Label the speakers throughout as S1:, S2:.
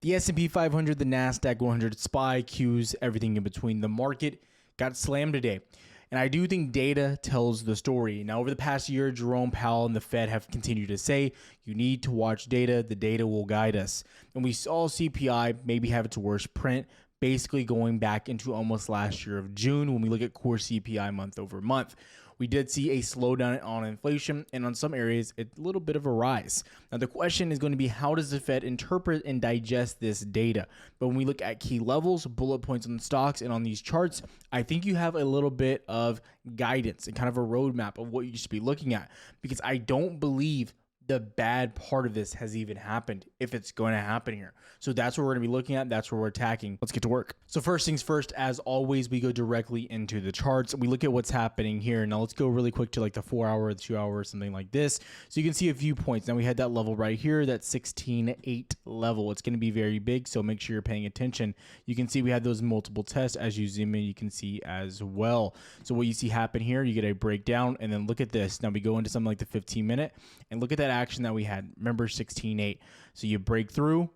S1: The S&P 500, the Nasdaq 100, SPY, Qs, everything in between. The market got slammed today. And I do think data tells the story. Now, over the past year, Jerome Powell and the Fed have continued to say, you need to watch data. The data will guide us. And we saw CPI maybe have its worst print, basically going back into almost last year of June when we look at core CPI month over month. We did see a slowdown on inflation, and on some areas, a little bit of a rise. Now, the question is going to be, how does the Fed interpret and digest this data? But when we look at key levels, bullet points on the stocks, and on these charts, I think you have a little bit of guidance and kind of a roadmap of what you should be looking at, because I don't believe the bad part of this has even happened, if it's going to happen here. So that's what we're going to be looking at. That's where we're attacking. Let's get to work. So first things first, as always, we go directly into the charts. We look at what's happening here. Now let's go really quick to like the 4 hour, the 2 hour, something like this. So you can see a few points. Now we had that level right here, that 16.8 level. It's going to be very big, so make sure you're paying attention. You can see we had those multiple tests. As you zoom in, you can see as well. So what you see happen here, you get a breakdown, and then look at this. Now we go into something like the 15-minute, and look at that action that we had. Remember 16.8. So you break through,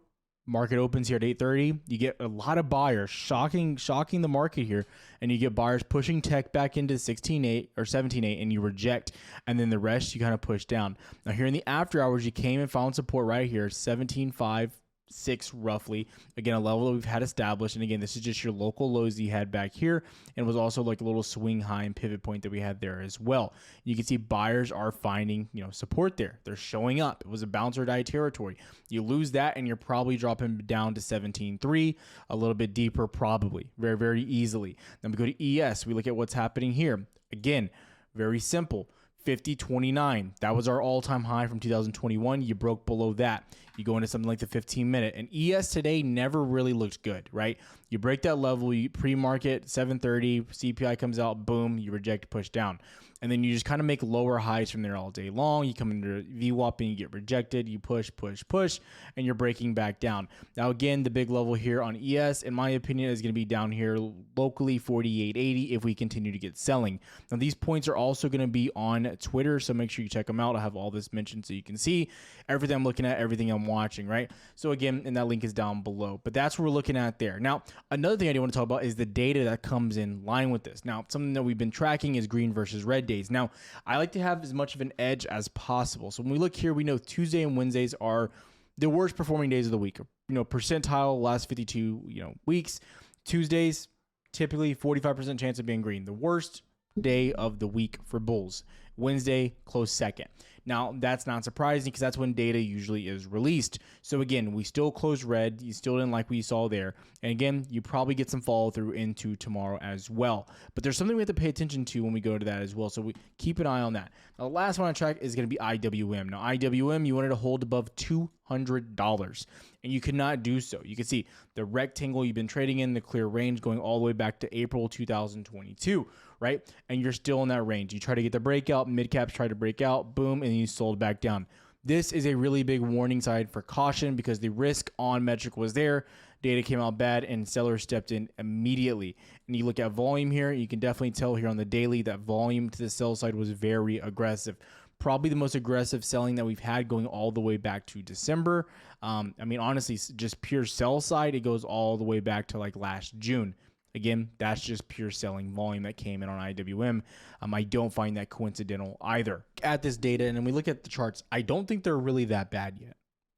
S1: market opens here at 8:30. You get a lot of buyers shocking the market here, and you get buyers pushing tech back into 16.8 or 17.8, and you reject, and then the rest you kind of push down. Now here in the after hours, you came and found support right here, 17.56 roughly. Again, a level that we've had established, and again, this is just your local lows that you had back here, and was also like a little swing high and pivot point that we had there as well. You can see buyers are finding support there. They're showing up. It was a bounce or die territory. You lose that, and you're probably dropping down to 17.3, a little bit deeper, probably very, very easily. Then we go to ES. We look at what's happening here. Again, very simple. 50.29. That was our all-time high from 2021. You broke below that. You go into something like the 15-minute. And ES today never really looked good, right? You break that level, you pre-market, 7:30, CPI comes out, boom, you reject, push down. And then you just kind of make lower highs from there all day long. You come into VWAP and you get rejected. You push, push, push, and you're breaking back down. Now, again, the big level here on ES, in my opinion, is going to be down here locally, 48.80 if we continue to get selling. Now, these points are also going to be on Twitter, so make sure you check them out. I have all this mentioned so you can see everything I'm looking at, everything I'm watching, right? So again, and that link is down below. But that's what we're looking at there. Now, another thing I do want to talk about is the data that comes in line with this. Now, something that we've been tracking is green versus red days. Now, I like to have as much of an edge as possible. So when we look here, we know Tuesday and Wednesdays are the worst performing days of the week. Percentile last 52 weeks. Tuesdays, typically 45% chance of being green. The worst day of the week for bulls. Wednesday, close second. Now, that's not surprising because that's when data usually is released. So again, we still closed red. You still didn't like what you saw there. And again, you probably get some follow through into tomorrow as well. But there's something we have to pay attention to when we go to that as well. So we keep an eye on that. Now, the last one I track is going to be IWM. Now, IWM, you wanted to hold above $200, and you could not do so. You can see the rectangle you've been trading in, the clear range going all the way back to April 2022, right? And you're still in that range. You try to get the breakout, mid caps try to break out, boom, and you sold back down. This is a really big warning sign for caution because the risk on metric was there. Data came out bad and sellers stepped in immediately. And you look at volume here, you can definitely tell here on the daily that volume to the sell side was very aggressive. Probably the most aggressive selling that we've had going all the way back to December. Honestly, just pure sell side, it goes all the way back to like last June. Again, that's just pure selling volume that came in on IWM. I don't find that coincidental either. At this data, and then we look at the charts, I don't think they're really that bad yet.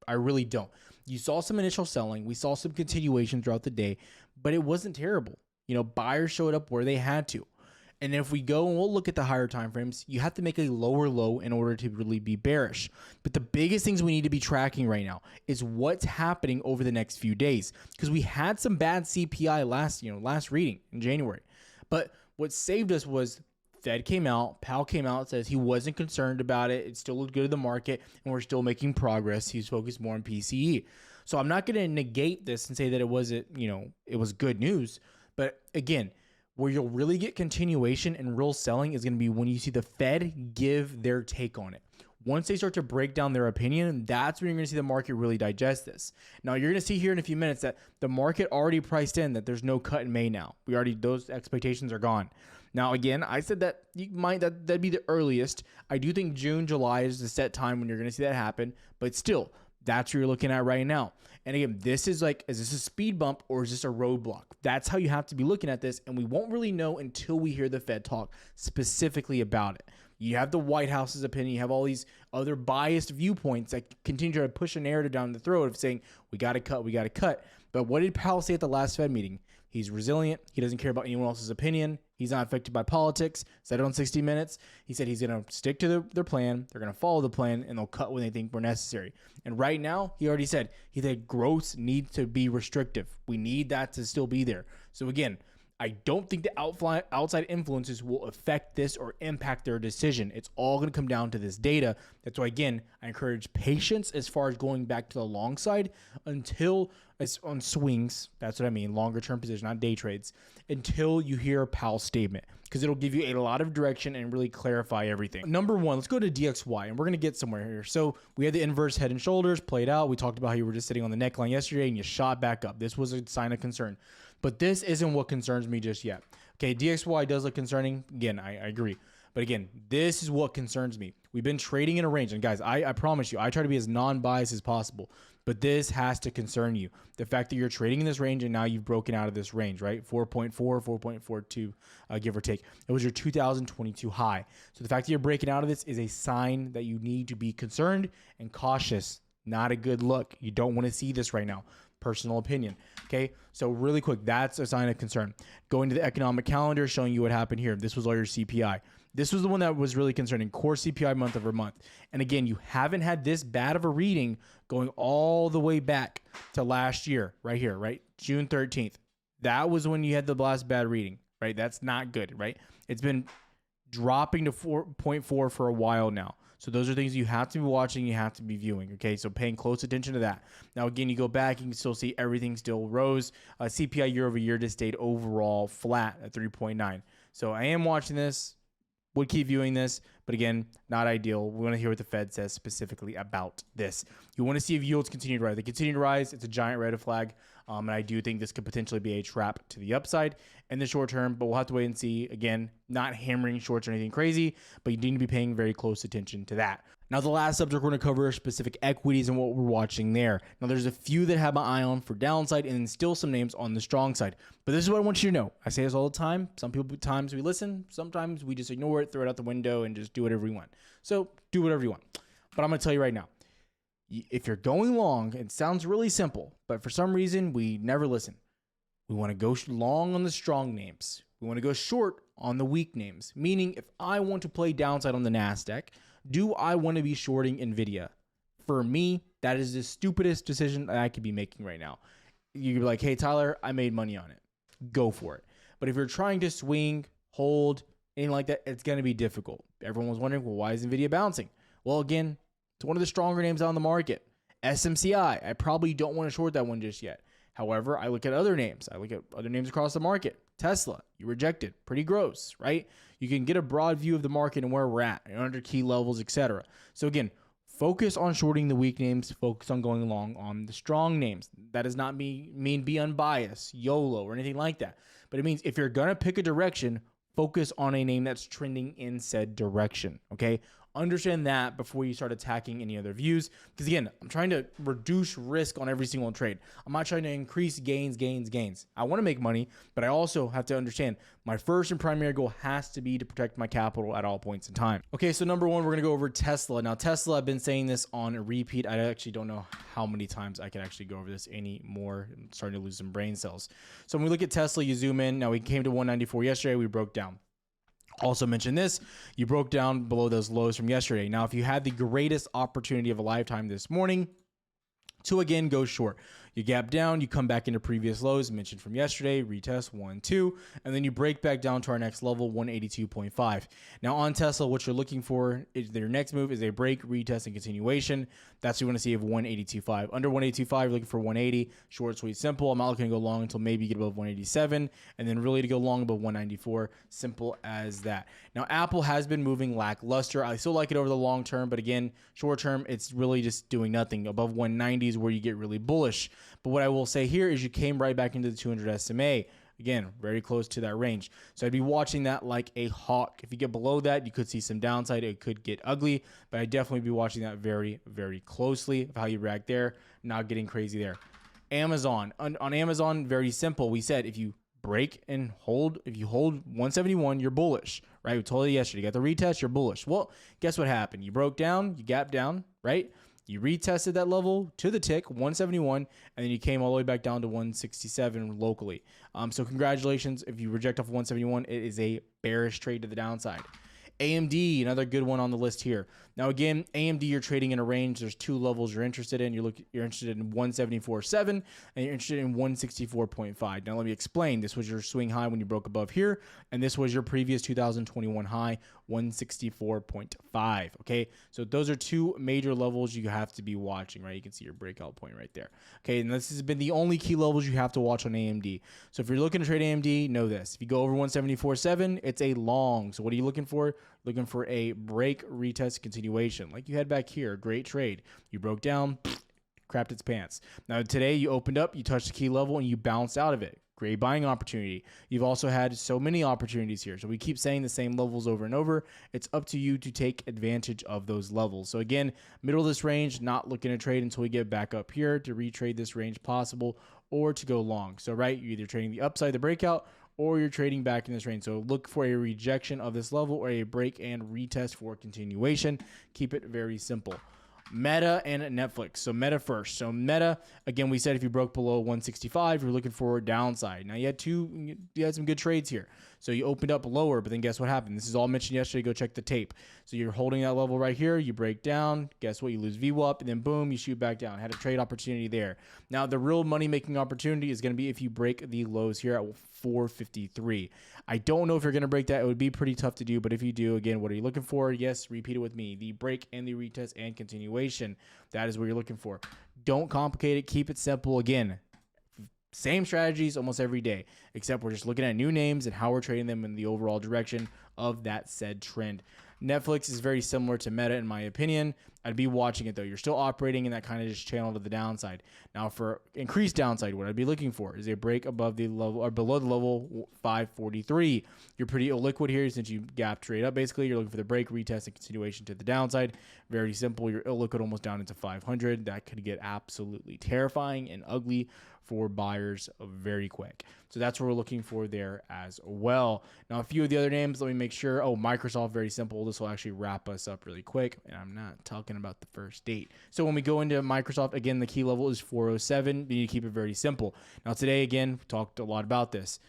S1: I really don't. You saw some initial selling. We saw some continuation throughout the day, but it wasn't terrible. Buyers showed up where they had to. And if we go and we'll look at the higher time frames, you have to make a lower low in order to really be bearish. But the biggest things we need to be tracking right now is what's happening over the next few days, because we had some bad CPI last reading in January. But what saved us was Fed came out, Powell came out, says he wasn't concerned about it. It still looked good to the market, and we're still making progress. He's focused more on PCE. So I'm not going to negate this and say that it wasn't, it was good news. But again, where you'll really get continuation and real selling is going to be when you see the Fed give their take on it. Once they start to break down their opinion, that's when you're going to see the market really digest this. Now, you're going to see here in a few minutes that the market already priced in that there's no cut in May now. Those expectations are gone. Now, again, I said that that'd be the earliest. I do think June, July is the set time when you're going to see that happen. But still, That's what you're looking at right now. And again, this is like, is this a speed bump or is this a roadblock? That's how you have to be looking at this. And we won't really know until we hear the Fed talk specifically about it. You have the White House's opinion. You have all these other biased viewpoints that continue to push a narrative down the throat of saying, we got to cut, we got to cut. But what did Powell say at the last Fed meeting? He's resilient. He doesn't care about anyone else's opinion. He's not affected by politics. Said it on 60 Minutes. He said he's going to stick to their plan. They're going to follow the plan, and they'll cut when they think we're necessary. And right now, he already said, growth needs to be restrictive. We need that to still be there. So again, I don't think the outside influences will affect this or impact their decision. It's all going to come down to this data. That's why, again, I encourage patience as far as going back to the long side until it's on swings. That's what I mean. Longer term position, not day trades, until you hear Powell's statement, because it'll give you a lot of direction and really clarify everything. Number one, let's go to DXY, and we're going to get somewhere here. So we had the inverse head and shoulders played out. We talked about how you were just sitting on the neckline yesterday and you shot back up. This was a sign of concern. But this isn't what concerns me just yet. Okay, DXY does look concerning. Again, I agree. But again, this is what concerns me. We've been trading in a range. And guys, I promise you, I try to be as non-biased as possible. But this has to concern you. The fact that you're trading in this range and now you've broken out of this range, right? 4.4, 4.42, give or take. It was your 2022 high. So the fact that you're breaking out of this is a sign that you need to be concerned and cautious. Not a good look. You don't want to see this right now. Personal opinion. Okay, so really quick, that's a sign of concern. Going to the economic calendar, showing you what happened here. This was all your CPI. This was the one that was really concerning, core CPI month over month. And again, you haven't had this bad of a reading going all the way back to last year, right here, right? June 13th. That was when you had the last bad reading, right? That's not good, right? It's been dropping to 4.4 for a while now. So those are things you have to be watching, you have to be viewing, okay? So paying close attention to that. Now, again, you go back, you can still see everything still rose. CPI year over year just stayed overall flat at 3.9. So I am watching this, would keep viewing this, but again, not ideal. We want to hear what the Fed says specifically about this. You want to see if yields continue to rise. They continue to rise. It's a giant red flag. And I do think this could potentially be a trap to the upside in the short term, but we'll have to wait and see. Again, not hammering shorts or anything crazy, but you need to be paying very close attention to that. Now, the last subject we're going to cover are specific equities and what we're watching there. Now, there's a few that have my eye on for downside and then still some names on the strong side. But this is what I want you to know. I say this all the time. Some people, times we listen. Sometimes we just ignore it, throw it out the window, and just do whatever we want. So do whatever you want. But I'm going to tell you right now. If you're going long, it sounds really simple, but for some reason, we never listen. We want to go long on the strong names. We want to go short on the weak names, meaning if I want to play downside on the Nasdaq, do I want to be shorting NVIDIA? For me, that is the stupidest decision that I could be making right now. You'd be like, hey, Tyler, I made money on it. Go for it. But if you're trying to swing, hold, anything like that, it's going to be difficult. Everyone was wondering, well, why is NVIDIA bouncing? Well, again, it's one of the stronger names on the market. SMCI, I probably don't want to short that one just yet. However, I look at other names. I look at other names across the market. Tesla, you rejected. Pretty gross, right? You can get a broad view of the market and where we're at, under key levels, etc. So again, focus on shorting the weak names. Focus on going long on the strong names. That does not mean be unbiased, YOLO, or anything like that. But it means if you're going to pick a direction, focus on a name that's trending in said direction, okay? Understand that before you start attacking any other views. Because again, I'm trying to reduce risk on every single trade. I'm not trying to increase gains. I want to make money, but I also have to understand my first and primary goal has to be to protect my capital at all points in time. Okay, so number one, we're going to go over Tesla. Now, Tesla, I've been saying this on a repeat. I actually don't know how many times I can actually go over this anymore. I'm starting to lose some brain cells. So when we look at Tesla, you zoom in. Now, we came to 194 yesterday. We broke down. Also mentioned this, you broke down below those lows from yesterday. Now, if you had the greatest opportunity of a lifetime this morning to again go short, you gap down, you come back into previous lows mentioned from yesterday, retest 1, 2, and then you break back down to our next level, 182.5. Now on Tesla, what you're looking for is their next move is a break, retest, and continuation. That's what you want to see of 182.5. Under 182.5, you're looking for 180. Short, sweet, simple. I'm not looking to go long until maybe you get above 187, and then really to go long above 194. Simple as that. Now, Apple has been moving lackluster. I still like it over the long term, but again, short term, it's really just doing nothing. Above 190 is where you get really bullish. But what I will say here is you came right back into the 200 SMA. Again, very close to that range. So I'd be watching that like a hawk. If you get below that, you could see some downside. It could get ugly, but I'd definitely be watching that very, very closely of how you react there, not getting crazy there. Amazon. On Amazon, very simple. We said if you break and hold, if you hold 171, you're bullish, right? We told you yesterday, you got the retest, you're bullish. Well, guess what happened? You broke down, you gapped down, right? You retested that level to the tick, 171, and then you came all the way back down to 167 locally. So congratulations. If you reject off 171, it is a bearish trade to the downside. AMD, another good one on the list here. Now, again, AMD, you're trading in a range. There's two levels you're interested in. You're interested in 174.7 and you're interested in 164.5. Now, let me explain. This was your swing high when you broke above here, and this was your previous 2021 high, 164.5. Okay, so those are two major levels you have to be watching, right? You can see your breakout point right there. Okay, and this has been the only key levels you have to watch on AMD. So if you're looking to trade AMD, know this. If you go over 174.7, it's a long. So what are you looking for? Looking for a break, retest, continuation. Like you had back here, great trade. You broke down, crapped its pants. Now today you opened up, you touched the key level, and you bounced out of it. Great buying opportunity. You've also had so many opportunities here. So we keep saying the same levels over and over. It's up to you to take advantage of those levels. So again, middle of this range, not looking to trade until we get back up here to retrade this range possible or to go long. So right, you're either trading the upside, the breakout, or you're trading back in this range. So look for a rejection of this level or a break and retest for continuation. Keep it very simple. Meta and Netflix. So Meta first. So Meta, again, we said if you broke below 165, you're looking for a downside. Now you had some good trades here. So you opened up lower, but then guess what happened? This is all mentioned yesterday. Go check the tape. So you're holding that level right here. You break down. Guess what? You lose VWAP, and then boom, you shoot back down. Had a trade opportunity there. Now the real money-making opportunity is going to be if you break the lows here at 453. I don't know if you're going to break that. It would be pretty tough to do, but if you do, again, what are you looking for? Yes, repeat it with me. The break and the retest and continuation. That is what you're looking for. Don't complicate it. Keep it simple. Again, same strategies almost every day, except we're just looking at new names and how we're trading them in the overall direction of that said trend. Netflix is very similar to Meta in my opinion. I'd be watching it though. You're still operating in that kind of just channel to the downside. Now for increased downside, what I'd be looking for is a break above the level or below the level 543. You're pretty illiquid here since you gap trade up. Basically, you're looking for the break, retest, and continuation to the downside. Very simple. You're illiquid almost down into 500. That could get absolutely terrifying and ugly for buyers very quick. So that's what we're looking for there as well. Now, a few of the other names, let me make sure. Oh, Microsoft, very simple. This will actually wrap us up really quick. And I'm not talking about the first date. So when we go into Microsoft, again, the key level is 407. You need to keep it very simple. Now, today, again, we talked a lot about this.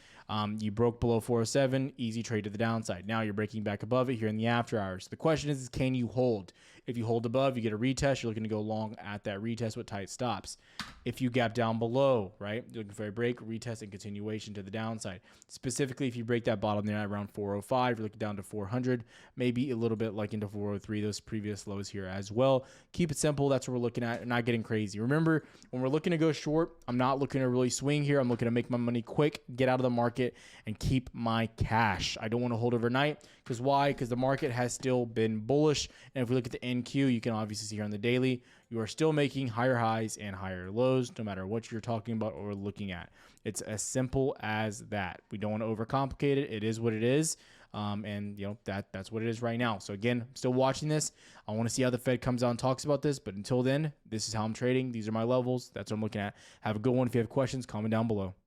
S1: You broke below 407, easy trade to the downside. Now you're breaking back above it here in the after hours. The question is can you hold? If you hold above, you get a retest. You're looking to go long at that retest with tight stops. If you gap down below, right, you're looking for a break, retest, and continuation to the downside. Specifically, if you break that bottom there at around 405, you're looking down to 400, maybe a little bit like into 403, those previous lows here as well. Keep it simple. That's what we're looking at, not getting crazy. Remember, when we're looking to go short, I'm not looking to really swing here. I'm looking to make my money quick, get out of the market, and keep my cash. I don't want to hold overnight. Because why? Because the market has still been bullish. And if we look at the NQ, you can obviously see here on the daily, you are still making higher highs and higher lows, no matter what you're talking about or looking at. It's as simple as that. We don't want to overcomplicate it. It is what it is. And you know, that's what it is right now. So again, I'm still watching this. I want to see how the Fed comes out and talks about this. But until then, this is how I'm trading. These are my levels. That's what I'm looking at. Have a good one. If you have questions, comment down below.